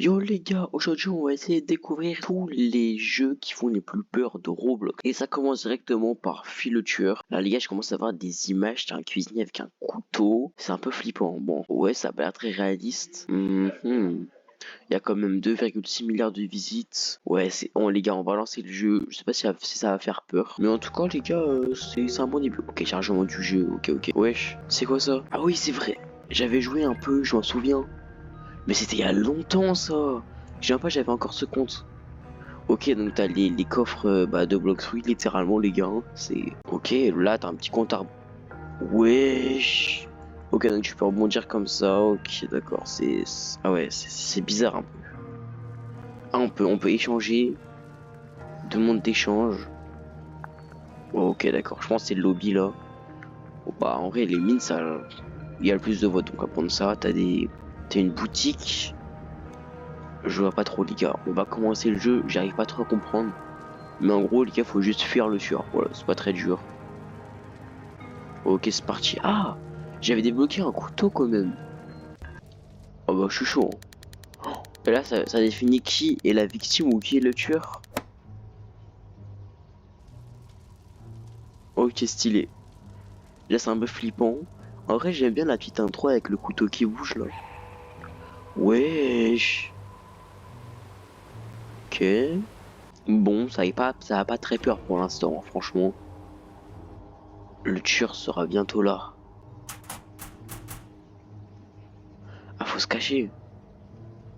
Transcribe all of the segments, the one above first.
Yo les gars, aujourd'hui on va essayer de découvrir tous les jeux qui font les plus peurs de Roblox. Et ça commence directement par Phil le tueur. Là les gars, je commence à voir des images d'un cuisinier avec un couteau. C'est un peu flippant. Bon, ouais, ça a l'air très réaliste. Il y a quand même 2,6 milliards de visites. Ouais, les gars, on va lancer le jeu. Je sais pas si ça va faire peur. Mais en tout cas les gars, c'est un bon début. Ok, chargement du jeu, ok. Wesh, c'est quoi ça? Ah oui, c'est vrai. J'avais joué un peu, je m'en souviens. Mais c'était il y a longtemps ça. Je sais pas, j'avais encore ce compte. Ok, donc t'as les coffres de Blox Fruit, littéralement les gars. C'est ok. Là t'as un petit compte à. Wesh. Ok, donc tu peux rebondir comme ça. Ok, d'accord. Ah ouais, c'est bizarre un peu. Ah, on peut échanger. Demande d'échange. Ok, d'accord. Je pense que c'est le lobby là. Oh, bah en vrai les mines ça, il y a le plus de votes. Donc on va prendre ça. T'as une boutique. Je vois pas trop les gars. On va commencer le jeu. J'arrive pas trop à comprendre. Mais en gros, les gars, faut juste fuir le tueur. Voilà, c'est pas très dur. Ok, c'est parti. Ah, j'avais débloqué un couteau quand même. Oh bah, je suis chaud. Et là, ça définit qui est la victime ou qui est le tueur. Ok, stylé. Là, c'est un peu flippant. En vrai, j'aime bien la petite intro avec le couteau qui bouge là. Wesh. Ok. Bon, ça va pas très peur pour l'instant, hein, franchement. Le tueur sera bientôt là. Ah, faut se cacher.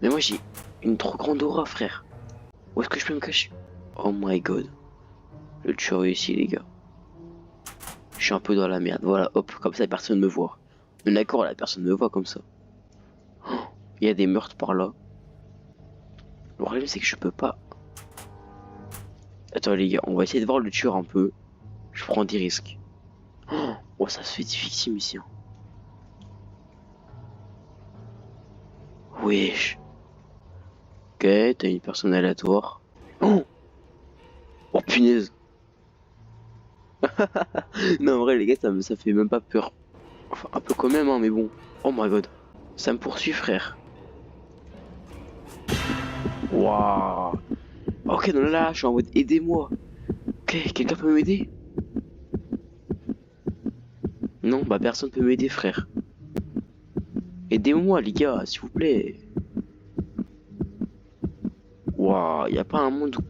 Mais moi, j'ai une trop grande aura, frère. Où est-ce que je peux me cacher? Oh my god. Le tueur est ici, les gars. Je suis un peu dans la merde. Voilà, hop, comme ça, personne me voit. Mais d'accord, la personne me voit comme ça. Oh, il y a des meurtres par là. Le problème, c'est que je peux pas. Attends, les gars, on va essayer de voir le tueur un peu. Je prends des risques. Oh, ça se fait des victimes ici. Hein. Wesh. Ok, t'as une personne aléatoire. Oh, oh punaise. Non, en vrai, les gars, ça fait même pas peur. Enfin, un peu quand même, hein, mais bon. Oh my god. Ça me poursuit, frère. Waouh. Ok, non, là, je suis en mode aidez-moi. Ok, quelqu'un peut m'aider? Non, bah personne peut m'aider, frère. Aidez-moi, les gars, s'il vous plaît. Waouh, y a pas un monde où...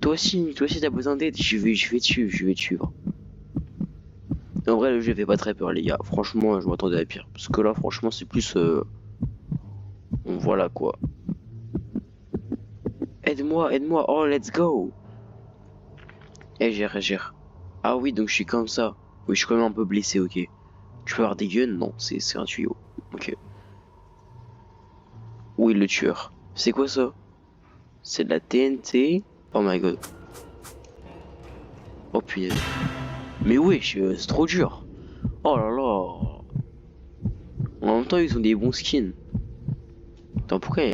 Toi aussi t'as besoin d'aide. Je vais te suivre. En vrai, le jeu fait pas très peur, les gars. Franchement, je m'attendais à pire. Parce que là, franchement, c'est plus... Voilà, quoi. Aide-moi. Oh, let's go. Eh, gère. Ah oui, donc je suis comme ça. Oui, je suis quand même un peu blessé, ok. Tu peux avoir des guns? Non, c'est un tuyau. Ok. Oui, le tueur. C'est quoi ça? C'est de la TNT? Oh my god. Oh punaise. Mais wesh, c'est trop dur. Oh là là. En même temps, ils ont des bons skins. Attends, pourquoi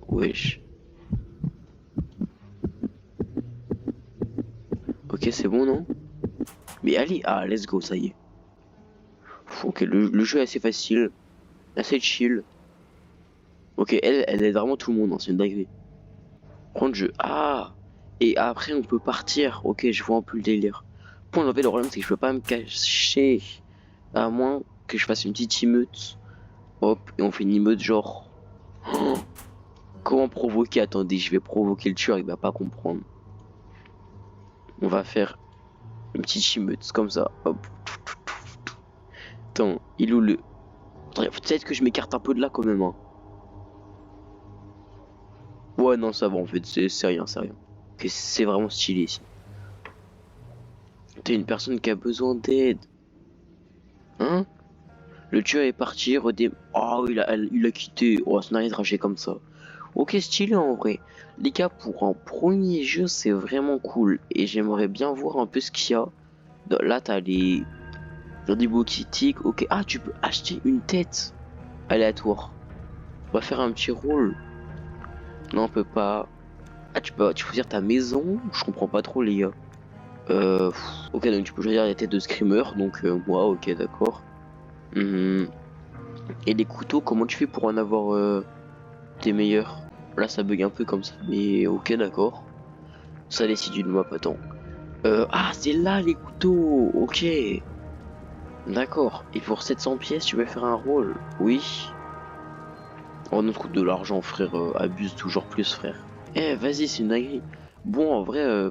wesh. Ok, c'est bon, non? Mais allez, ah, let's go, ça y est. Ok, le jeu est assez facile. Assez chill. Ok, elle aide vraiment tout le monde, hein, c'est une dinguerie. Prendre jeu. Ah! Et après, on peut partir. Ok, je vois un peu le délire. Pour enlever le problème, c'est que je peux pas me cacher. À moins que je fasse une petite émeute. Hop, et on fait une émeute genre. Oh, comment provoquer? Attendez, je vais provoquer le tueur, il va pas comprendre. On va faire une petite émeute comme ça. Hop. Attends, il est où le. Attends, peut-être que je m'écarte un peu de là quand même. Hein. Ouais, non, ça va en fait, c'est rien, c'est rien. Ok, c'est vraiment stylé ici. T'es une personne qui a besoin d'aide. Hein? Le tueur est parti, oh, il a quitté. Oh, ça n'a rien de raché comme ça. Ok, stylé en vrai. Les gars, pour un premier jeu, c'est vraiment cool. Et j'aimerais bien voir un peu ce qu'il y a. Là, t'as des beaux critiques. Ok, ah, tu peux acheter une tête aléatoire. On va faire un petit rôle. Non, on peut pas. Ah, tu peux choisir ta maison. Je comprends pas trop, les gars. Ok, donc tu peux choisir les têtes de screamer. Donc, moi, ok, d'accord. Et les couteaux, comment tu fais pour en avoir T'es meilleur. Là ça bug un peu comme ça, mais ok d'accord. Ça décide une map, attends. Ah c'est là les couteaux, ok. D'accord. Et pour 700 pièces, tu veux faire un rôle? Oui. Oh, notre coûte de l'argent, frère. Abuse toujours plus, frère. Eh, vas-y, c'est une dinguerie. Bon, en vrai,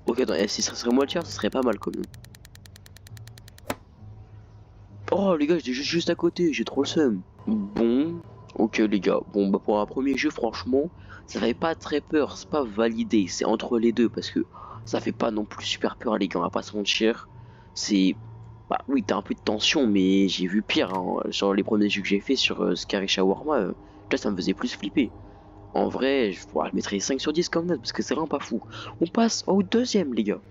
ok, attends, si ça serait moi le tiers, ce serait pas mal quand même. Oh, les gars, j'étais juste à côté, j'ai trop le seum. Bon, ok, les gars. Bon, bah, pour un premier jeu, franchement, ça fait pas très peur. C'est pas validé, c'est entre les deux parce que ça fait pas non plus super peur, les gars, on va pas se mentir. C'est. Bah oui, t'as un peu de tension, mais j'ai vu pire, hein. Sur les premiers jeux que j'ai fait sur Scary Shawarma, là ça me faisait plus flipper. En vrai, je mettrais 5 sur 10 comme note, parce que c'est vraiment pas fou. On passe au deuxième, les gars.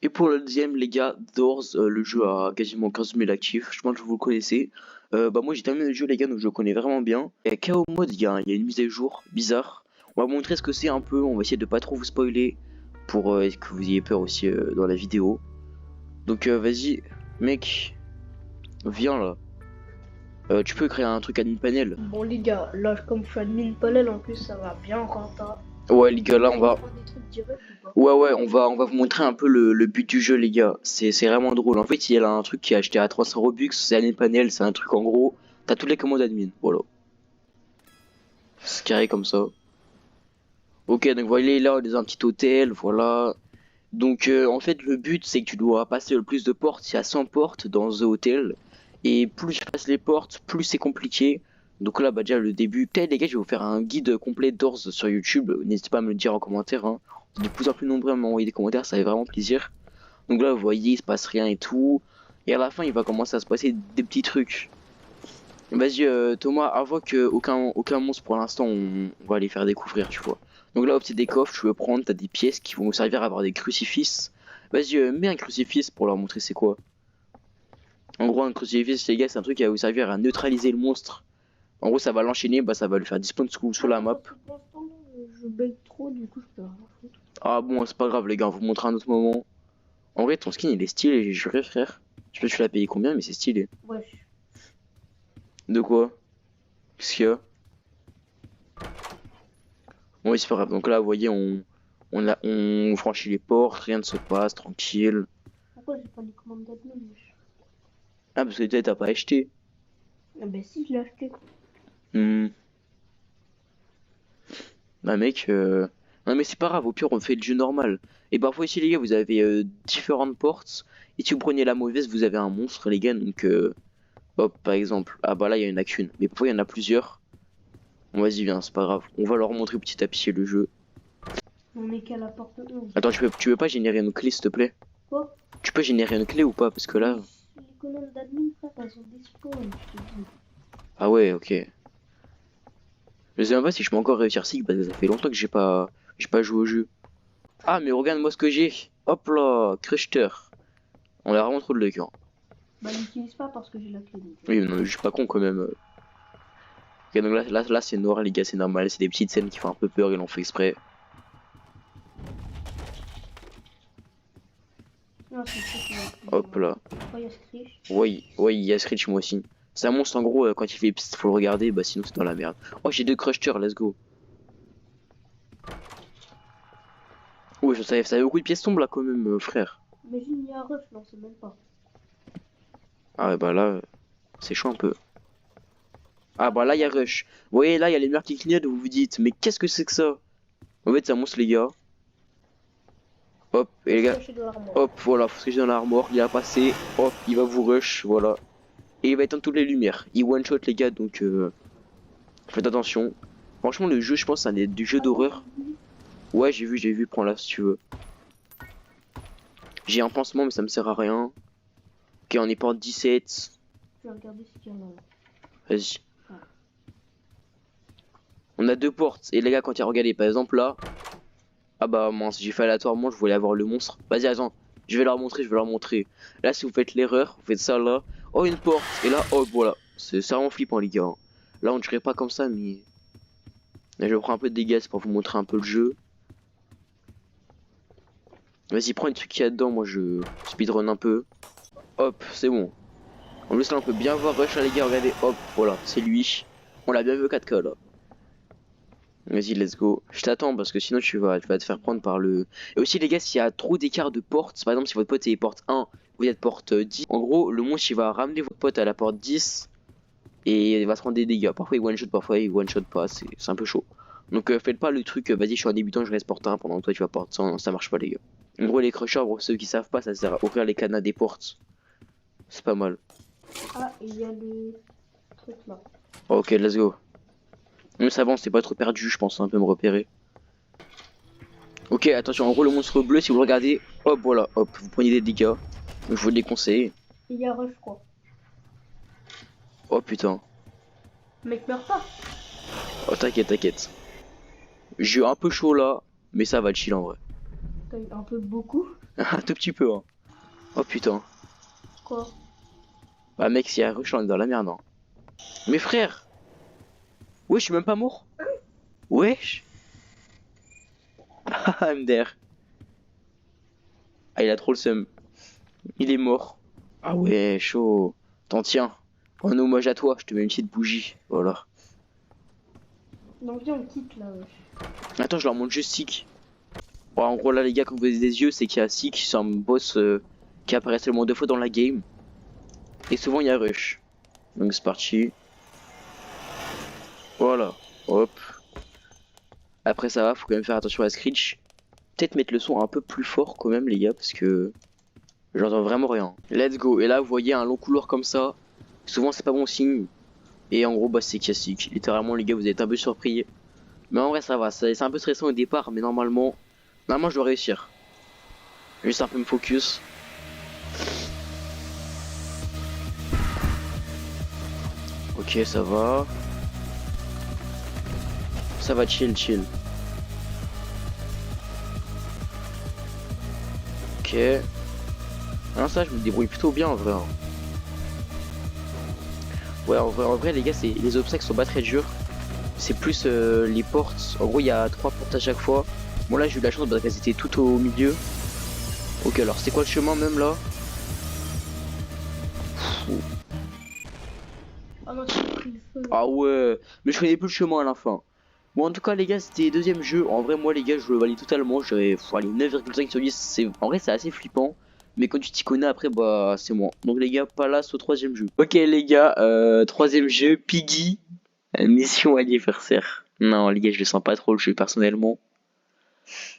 Et pour le deuxième, les gars, Doors, le jeu a quasiment 15 000 actifs, je pense que vous le connaissez. Bah moi j'ai terminé le jeu, les gars, donc je le connais vraiment bien. Et à KO Mode, il y a une mise à jour bizarre. On va vous montrer ce que c'est un peu, on va essayer de pas trop vous spoiler, pour que vous ayez peur aussi dans la vidéo. Donc vas-y, mec, viens là. Tu peux créer un truc admin panel. Bon les gars, là comme je suis admin panel en plus ça va bien renta. Ouais les gars, là on va. Des trucs directs ou pas? Ouais, on va vous montrer un peu le but du jeu, les gars. C'est vraiment drôle. En fait, il y a un truc qui est acheté à 300 Robux, c'est admin panel, c'est un truc en gros. T'as toutes les commandes admin, voilà. C'est carré comme ça. Ok, donc voilà, là on est dans un petit hôtel, voilà. Donc en fait, le but c'est que tu dois passer le plus de portes. Il y a 100 portes dans The Hotel. Et plus tu passes les portes, plus c'est compliqué. Donc là, bah déjà le début. Peut-être les gars, je vais vous faire un guide complet d'Ors sur YouTube. N'hésitez pas à me le dire en commentaire, hein. De plus en plus nombreux à m'envoyer des commentaires, ça fait vraiment plaisir. Donc là, vous voyez, il se passe rien et tout. Et à la fin, il va commencer à se passer des petits trucs. Vas-y, Thomas, avant que aucun monstre pour l'instant, on va les faire découvrir, tu vois. Donc là, c'est des coffres, tu veux prendre, t'as des pièces qui vont nous servir à avoir des crucifix. Vas-y, mets un crucifix pour leur montrer c'est quoi. En gros, un crucifix, les gars, c'est un truc qui va vous servir à neutraliser le monstre. En gros, ça va l'enchaîner, bah ça va lui faire despawn sur la map. Pour l'instant, je bug trop, du coup je peux rien foutre. Ah bon, c'est pas grave, les gars, on vous montre un autre moment. En vrai, ton skin, il est stylé, j'ai juré, frère. Je sais pas si tu l'as payé combien, mais c'est stylé. Wesh. De quoi? Qu'est-ce qu'il y a? Bon, oui, c'est pas grave. Donc là, vous voyez, on franchit les portes, rien ne se passe, tranquille. Pourquoi j'ai pas les commandes d'admin wesh? Ah, parce que peut-être t'as pas acheté. Ah bah si, je l'ai acheté. Hmm. Bah mec, non mais c'est pas grave, au pire on fait le jeu normal. Et parfois ici les gars, vous avez différentes portes. Et si vous prenez la mauvaise, vous avez un monstre les gars. Donc hop, par exemple. Ah bah là il y en a qu'une. Mais parfois il y en a plusieurs. Bon vas-y viens, c'est pas grave. On va leur montrer petit à petit le jeu. On est qu'à la porte 11. Attends, tu peux pas générer une clé s'il te plaît? Quoi? Tu peux générer une clé ou pas? Parce que là... Les commandes d'admin, frère, elles sont des spawns, je te dis. Ah ouais, ok. Je sais même pas si je peux encore réussir SIG parce que ça fait longtemps que j'ai pas joué au jeu. Ah mais regarde-moi ce que j'ai. Hop là, Crushter. On a vraiment trop de luck, hein. Bah l'utilise pas parce que j'ai la clé. Donc. Oui, non, mais je suis pas con quand même. Ok, donc là c'est noir, les gars, c'est normal. C'est des petites scènes qui font un peu peur, ils l'ont fait exprès. Non, c'est sûr qu'il va être plus Hop dur. là. Oh, il y a Screech. Ouais, il y a Screech moi aussi. C'est un monstre en gros, quand il fait psst, faut le regarder, bah sinon c'est dans la merde. Oh, j'ai deux Crushers, let's go. Ouais, ça fait beaucoup de pièces tombent là quand même, frère. Imagine, il y a un rush, non, c'est même pas. Ah ouais, bah là, c'est chaud un peu. Ah bah là, il y a Rush. Vous voyez, là, il y a les murs qui clignotent, vous vous dites, mais qu'est-ce que c'est que ça? En fait, c'est un monstre, les gars. Hop, et les gars, Caché dans l'armoire. hop, voilà, faut se cacher dans l'armoire, il a passé, hop, il va vous rush, voilà. Et il va éteindre toutes les lumières. Il one-shot, les gars, donc faites attention. Franchement, le jeu, je pense, c'est un du jeu d'horreur. Ouais, j'ai vu, prends-la si tu veux. J'ai un pansement, mais ça me sert à rien. Ok, on est porte 17. Je vais regarder ce qu'il y a là. Vas-y. On a deux portes, et les gars, quand il y a regardé, par exemple là. Ah bah mince, j'ai fait aléatoirement, je voulais avoir le monstre. Vas-y, attends, je vais leur montrer. Là, si vous faites l'erreur, vous faites ça là. Oh, une porte, et là, oh, voilà. C'est vraiment flippant, les gars. Là, on dirait pas comme ça, mais... Là, je prends un peu de dégâts pour vous montrer un peu le jeu. Vas-y, prends les trucs qu'il y a dedans, moi je speedrun un peu. Hop, c'est bon. En plus, là, on peut bien voir Rush, là, les gars, regardez, hop, voilà, c'est lui. On l'a bien vu au 4K, là. Vas-y, let's go. Je t'attends parce que sinon tu vas te faire prendre par le... Et aussi les gars, s'il y a trop d'écart de portes, par exemple si votre pote est porte 1, vous êtes porte 10, en gros le monstre il va ramener votre pote à la porte 10 et il va se prendre des dégâts. Parfois il one shot, parfois il one shot pas, c'est un peu chaud. Donc faites pas le truc, vas-y je suis un débutant, je reste porte 1 pendant que toi tu vas porte 100, non, ça marche pas les gars. En gros les crushers, pour ceux qui savent pas, ça sert à ouvrir les cadenas des portes. C'est pas mal. Ah, il y a le truc là. Ok, let's go. On s'avance, c'est pas trop perdu, je pense, un peu me repérer. Ok, attention, en gros, le monstre bleu, si vous le regardez, hop, voilà, hop, vous prenez des dégâts. Donc, je vous le déconseille. Il y a rush, quoi. Oh putain. Mec, meurs pas. Oh, t'inquiète, t'inquiète. J'ai eu un peu chaud là, mais ça va le chill en vrai. T'as eu un peu beaucoup. Un tout petit peu, hein. Oh putain. Quoi? Bah, mec, s'il y a un rush, on est dans la merde, hein. Mes frères. Ouais, je suis même pas mort. Wesh. Ah, MDR. Ah, il a trop le seum. Il est mort. Ah ouais, chaud. T'en tiens. En hommage à toi, je te mets une petite bougie. Voilà. Non, viens, on quitte là, wesh. Attends, je leur montre juste Seek. Bon, en gros, là, les gars, quand vous avez des yeux, c'est qu'il y a Seek, c'est un boss qui apparaît seulement 2 fois dans la game. Et souvent, il y a Rush. Donc, c'est parti. Voilà. Hop. Après, ça va, faut quand même faire attention à Screech. Peut-être mettre le son un peu plus fort quand même, les gars, parce que j'entends vraiment rien. Let's go. Et là, vous voyez un long couloir comme ça. Souvent, c'est pas bon signe. Et en gros, bah, c'est classique. Littéralement, les gars, vous êtes un peu surpris. Mais en vrai, ça va. C'est un peu stressant au départ, mais normalement, je dois réussir. Juste un peu me focus. Ok, ça va. Ça va chill, chill. Ok. Non, ça, je me débrouille plutôt bien en vrai. Hein. Ouais, en vrai, les gars, les obstacles sont pas très durs. C'est plus les portes. En gros, il y a 3 portes à chaque fois. Bon, là, j'ai eu de la chance parce qu'elles étaient toutes au milieu. Ok, alors, c'est quoi le chemin même là? Ah non, j'ai pris le feu. Ah ouais, mais je connais plus le chemin à la fin. Bon, en tout cas, les gars, c'était le deuxième jeu. En vrai, moi, les gars, je le valide totalement. J'aurais 9,5 sur 10. En vrai, c'est assez flippant. Mais quand tu t'y connais après, bah, c'est moi. Donc, les gars, pas là, au troisième jeu. Ok, les gars, troisième jeu, Piggy. Mission anniversaire. Non, les gars, je le sens pas trop le jeu personnellement.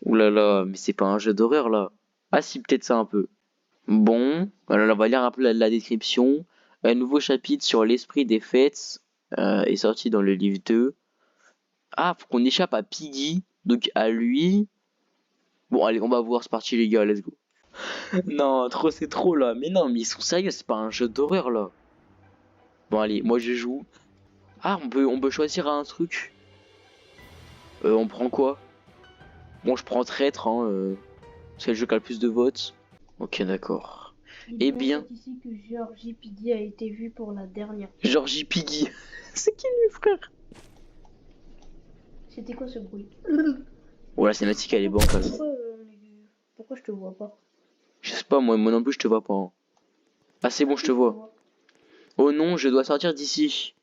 Ouh là là, mais c'est pas un jeu d'horreur là. Ah, si, peut-être ça un peu. Bon, alors on va lire un peu la description. Un nouveau chapitre sur l'esprit des fêtes est sorti dans le livre 2. Ah, faut qu'on échappe à Piggy, donc à lui. Bon, allez, on va voir, c'est parti les gars, let's go. Non, trop, c'est trop là. Mais non, mais ils sont sérieux, c'est pas un jeu d'horreur là. Bon, allez, moi je joue. Ah, on peut choisir un truc. On prend quoi? Bon, je prends traître, hein. C'est le jeu qui a le plus de votes. Ok, d'accord. Il Eh bien, constate ici que Georgie Piggy a été vu pour la dernière. Georgie Piggy. C'est qui lui, frère? C'était quoi ce bruit? Oh, la cinématique, elle est bancale. Pourquoi je te vois pas? Je sais pas, moi non plus, je te vois pas. Hein. Ah, c'est bon, je te vois. Oh non, je dois sortir d'ici.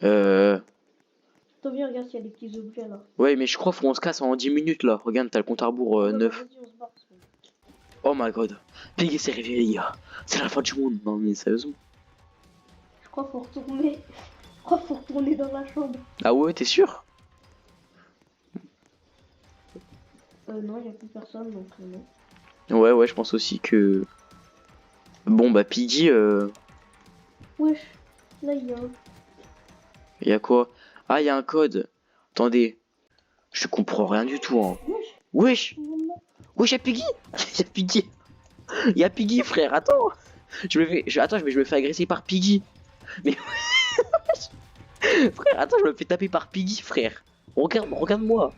Toi, viens, regarde s'il y a des petits objets là. Ouais, mais je crois qu'on se casse en 10 minutes là. Regarde, t'as le compte à rebours 9. Vas-y, on se barre. Oh my god. Piggy s'est réveillé, les gars. C'est la fin du monde. Non, mais sérieusement. Je crois faut retourner. Je crois faut retourner dans la chambre. Ah ouais, t'es sûr? Non, il n'y a plus personne donc non. Ouais, je pense aussi que. Bon, bah, Piggy, Wesh, là il y a. y a quoi? Ah, y a un code. Attendez. Je comprends rien du tout, hein. Wesh. Wesh! Wesh, y'a Piggy! Y'a Piggy! Y'a Piggy, frère, attends! Attends, je me fais agresser par Piggy! Mais. Frère, attends, je me fais taper par Piggy, frère! Regarde-moi!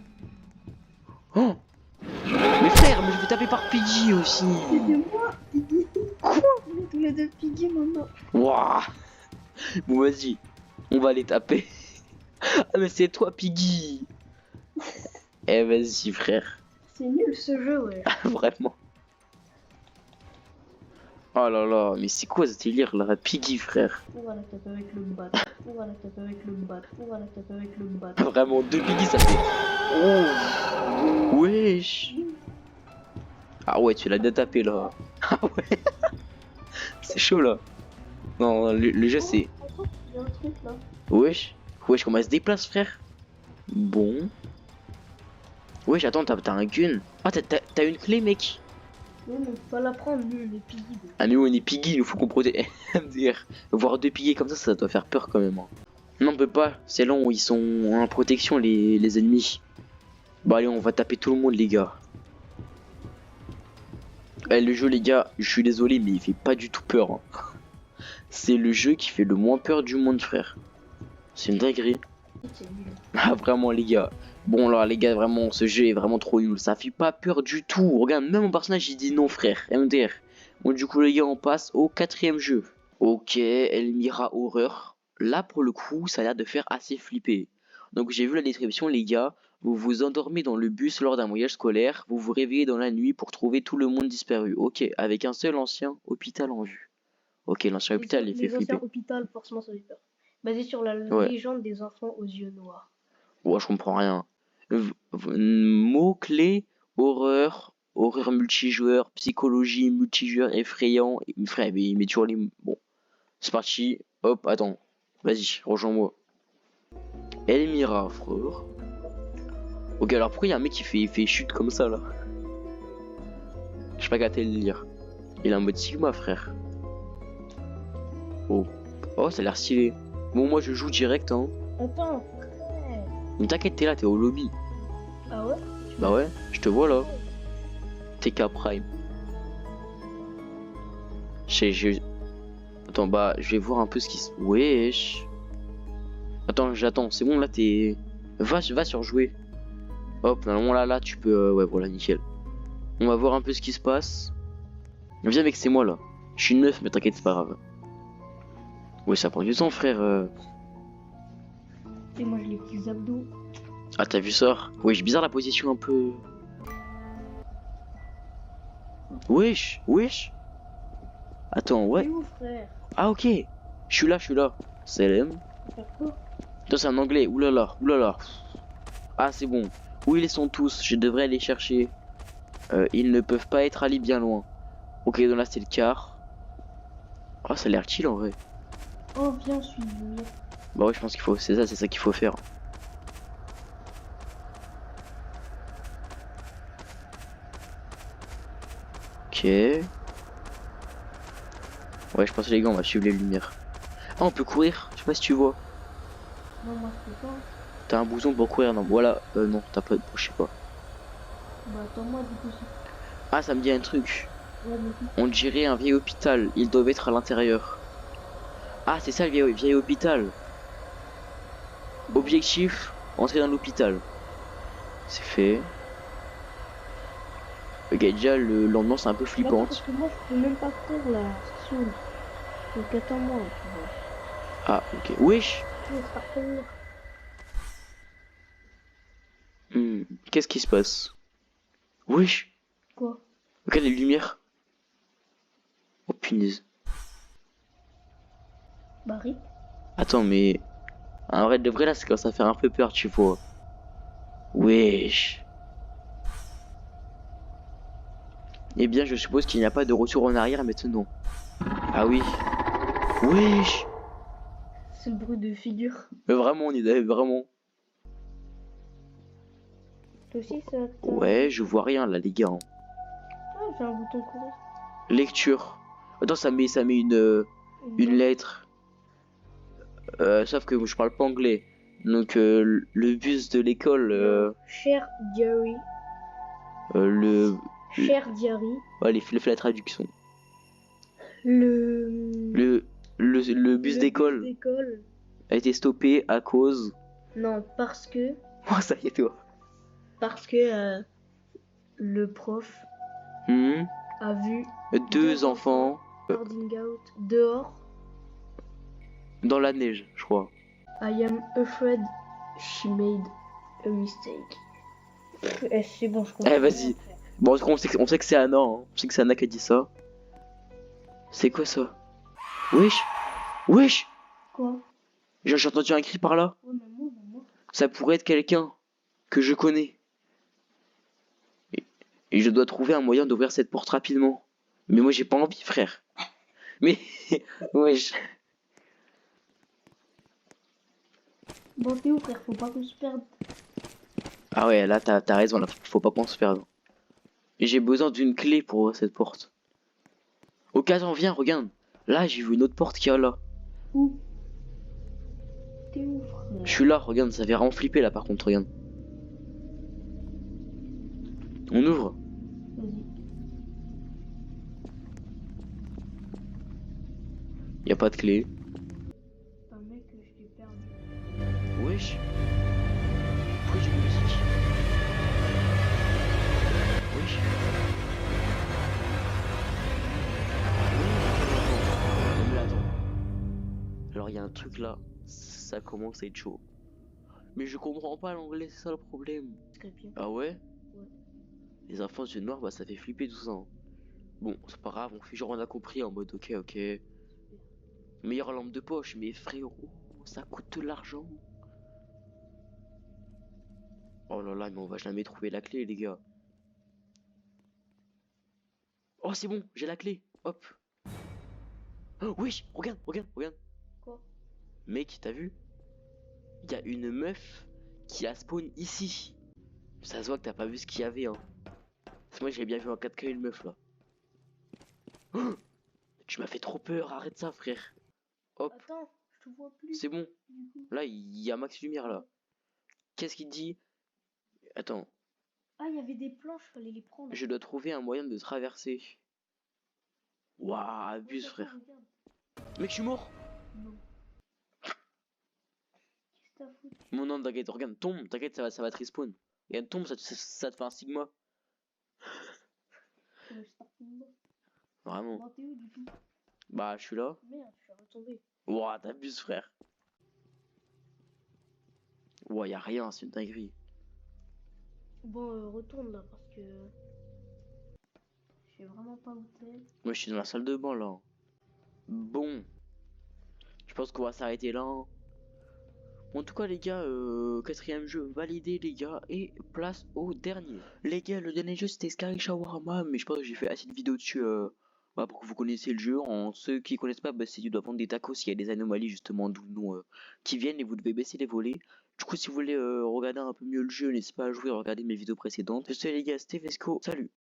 Oh! Mais frère, mais je me fais taper par Piggy aussi! C'est moi, Piggy! Quoi? On est tous les deux Piggy maintenant! Wouah! Bon, vas-y, on va les taper! Ah, mais c'est toi, Piggy! Eh, vas-y, frère! C'est nul ce jeu, ouais! Vraiment! Oh là là, mais c'est quoi ce délire là? Piggy, frère. On va la taper avec le bat. On va la taper avec le bat. On va la taper avec le bat. Vraiment, 2 Piggy, ça fait. Oh. Wesh. Ah ouais, tu l'as bien tapé là. Ah ouais. C'est chaud là. Non, le jeu c'est. Il y a un truc là. Wesh. Wesh, comment elle se déplace, frère? Bon. Wesh, attends, t'as un gun. Ah, t'as une clé, mec. Non, mais faut pas la prendre, nous, les piggy. Ah, nous on est piggy, il faut qu'on protège. MDR. Voir 2 piggy comme ça doit faire peur quand même. Hein. Non, on peut pas. C'est là où ils sont en protection, les ennemis. Bon, allez, on va taper tout le monde, les gars. Eh, le jeu, les gars, je suis désolé, mais il fait pas du tout peur. Hein. C'est le jeu qui fait le moins peur du monde, frère. C'est une dinguerie. C'est nul. Ah, vraiment, les gars. Bon, là, les gars, vraiment, ce jeu est vraiment trop nul. Ça fait pas peur du tout. Regarde, même mon personnage, il dit non, frère. MDR. Bon, du coup, les gars, on passe au 4e jeu. Ok, Elmira Horreur. Là, pour le coup, ça a l'air de faire assez flipper. Donc, j'ai vu la description, les gars. Vous vous endormez dans le bus lors d'un voyage scolaire. Vous vous réveillez dans la nuit pour trouver tout le monde disparu. Ok, avec un seul ancien hôpital en vue. Ok, l'ancien hôpital, il fait Les flipper. anciens hôpitaux, forcément, ça fait peur. Basé sur la Ouais. légende des enfants aux yeux noirs. Ouais, je comprends rien. Mots-clés, horreur, horreur multijoueur, psychologie multijoueur, effrayant. Frère, mais il met toujours les... Bon, c'est parti. Hop, attends. Vas-y, rejoins-moi. Elmira, frère. Ok, alors pourquoi il y a un mec qui fait chute comme ça, là? J'ai pas gâté le lire. Il est en mode Sigma, frère. Oh. Oh, ça a l'air stylé. Bon, moi, je joue direct, hein. Attends. Mais t'inquiète, t'es là, t'es au lobby. Ah ouais? Bah ouais, je te vois, là. TK Prime. Attends, bah, je vais voir un peu ce qui se... Wesh. Attends, j'attends. C'est bon, là, t'es... Va sur jouer. Hop, normalement, là, tu peux... ouais, voilà, nickel. On va voir un peu ce qui se passe. Viens, mec, c'est moi, là. Je suis neuf, mais t'inquiète, c'est pas grave. Ouais, ça prend du temps, frère. Et moi, j'ai les petits abdos. Ah, t'as vu ça? Wesh, bizarre la position un peu... Wesh, wesh. Attends, ouais. C'est où, frère? Ah, ok. Je suis là. Salam. Faire quoi? Attends, c'est un anglais. Oulala, oulala. Ah, c'est bon. Où ils sont tous? Je devrais les chercher. Ils ne peuvent pas être allés bien loin. Ok, donc là, c'est le quart. Oh, ça a l'air chill en vrai. Oh, viens, suivre. Bah ouais, je pense qu'il faut... c'est ça qu'il faut faire. Ok. Ouais, je pense les gars, on va suivre les lumières. Ah, on peut courir. Je sais pas si tu vois. Non, moi, je peux pas. T'as un bouton pour courir, non? Voilà. Non, t'as pas... je sais pas. Bah, attends-moi, du coup, si. Ah, ça me dit un truc. Ouais, mais... On dirait un vieil hôpital. Ils doivent être à l'intérieur. Ah, c'est ça le vieil hôpital. Objectif, entrer dans l'hôpital. C'est fait. Ok, déjà, l'ambiance est un peu Attends, flippante. parce que moi, je peux même pas courir, là. C'est chaud. Donc, attends-moi, tu vois. Ah, ok. Wesh. Je vais partir. Qu'est-ce qui se passe? Wesh. Quoi? Regarde les lumières. Oh punaise. Barry? Attends, mais... En vrai, de vrai, là, c'est quand ça fait un peu peur, tu vois. Wesh. Eh bien, je suppose qu'il n'y a pas de retour en arrière maintenant. Ah oui. Wesh. C'est le bruit de figure. Mais vraiment, on y est vraiment. Toi aussi, ça te... Ouais, je vois rien, là, les gars. Hein. Ah, j'ai un bouton courir. Lecture. Attends, ça met une lettre. Sauf que je parle pas anglais. Donc, le bus de l'école... Cher Diary. le... Cher Diary. Ouais, il fait la traduction. Le bus d'école bus d'école. a été stoppé à cause... Non, parce que... Oh, ça y est, toi. Parce que le prof a vu Deux enfants boarding out dehors. dans la neige, je crois. I am afraid she made a mistake. C'est bon, je comprends. Eh, vas-y. Bon, on sait que c'est Anna, hein. On sait que c'est Anna qui a dit ça. C'est quoi ça? Wesh! Wesh! Quoi? J'ai entendu un cri par là. Ouais, maman. Ça pourrait être quelqu'un que je connais. Et je dois trouver un moyen d'ouvrir cette porte rapidement. Mais moi j'ai pas envie, frère. Mais wesh. Bon, t'es où, frère? Faut pas qu'on se perde. Ah ouais, là t'as raison, là faut pas qu'on se perde. Et j'ai besoin d'une clé pour ouvrir cette porte. Ok, attends, viens, regarde. Là j'ai vu une autre porte qui est là. Où? T'es où, Je frère? suis là, regarde, ça fait vraiment flipper là par contre, regarde. On ouvre. Vas-y. Y a pas de clé. Putain, mec, je t'ai perdu. Wesh. Pourquoi j'ai une musique? Wesh. Non, mais attends. Alors il y a un truc là, ça commence à être chaud. Mais je comprends pas l'anglais, c'est ça le problème. Très bien. Ah ouais? Ouais. Les enfants yeux noirs, bah ça fait flipper tout ça, hein. Bon, c'est pas grave, on fait genre on a compris en mode ok, ok. Meilleure lampe de poche, mais frérot, ça coûte de l'argent. Oh là là, mais on va jamais trouver la clé, les gars. Oh, c'est bon, j'ai la clé. Hop. Oh, wesh, regarde, regarde, regarde. Quoi? Mec, t'as vu? Il y a une meuf qui a spawn ici. Ça se voit que t'as pas vu ce qu'il y avait, hein. Parce que moi, j'ai bien vu en 4K une meuf là. Oh, tu m'as fait trop peur, arrête ça, frère. Hop, Attends, je te vois plus. c'est bon. Du coup. Là, il y a max lumière là. Qu'est-ce qu'il dit? Attends, Ah, il y avait des planches, fallait les prendre. je dois trouver un moyen de traverser. Waouh, Ouais, abuse, attends, frère. regarde. Mec, je suis mort. Non. Qu'est-ce que t'as foutu? Mon nom, t'inquiète, regarde, tombe, t'inquiète, ça va te respawn. Regarde, tombe, ça te fait un sigma. Faut que je starte mon bas. Vraiment. Bon, t'es où, du coup? Bah, je suis là. Merde, je suis retombé. Ouah, t'abuses, frère. Ouah, y'a rien, c'est une dinguerie. Bon, retourne là, parce que je sais vraiment pas où t'es. Moi, je suis dans la salle de bain, là. Bon, je pense qu'on va s'arrêter là, hein. Bon, en tout cas, les gars, quatrième jeu validé, les gars. Et place au dernier. Les gars, le dernier jeu, c'était Sky Shawarma. Mais je pense que j'ai fait assez de vidéos dessus bah, pour que vous connaissiez le jeu. En ceux qui connaissent pas, bah, c'est tu dois vendre des tacos s'il y a des anomalies, justement, d'où le nom qui viennent. Et vous devez baisser les volets. Du coup, si vous voulez regarder un peu mieux le jeu, n'hésitez pas à jouer et regarder mes vidéos précédentes. Je sais, les gars, c'était Vesco. Salut!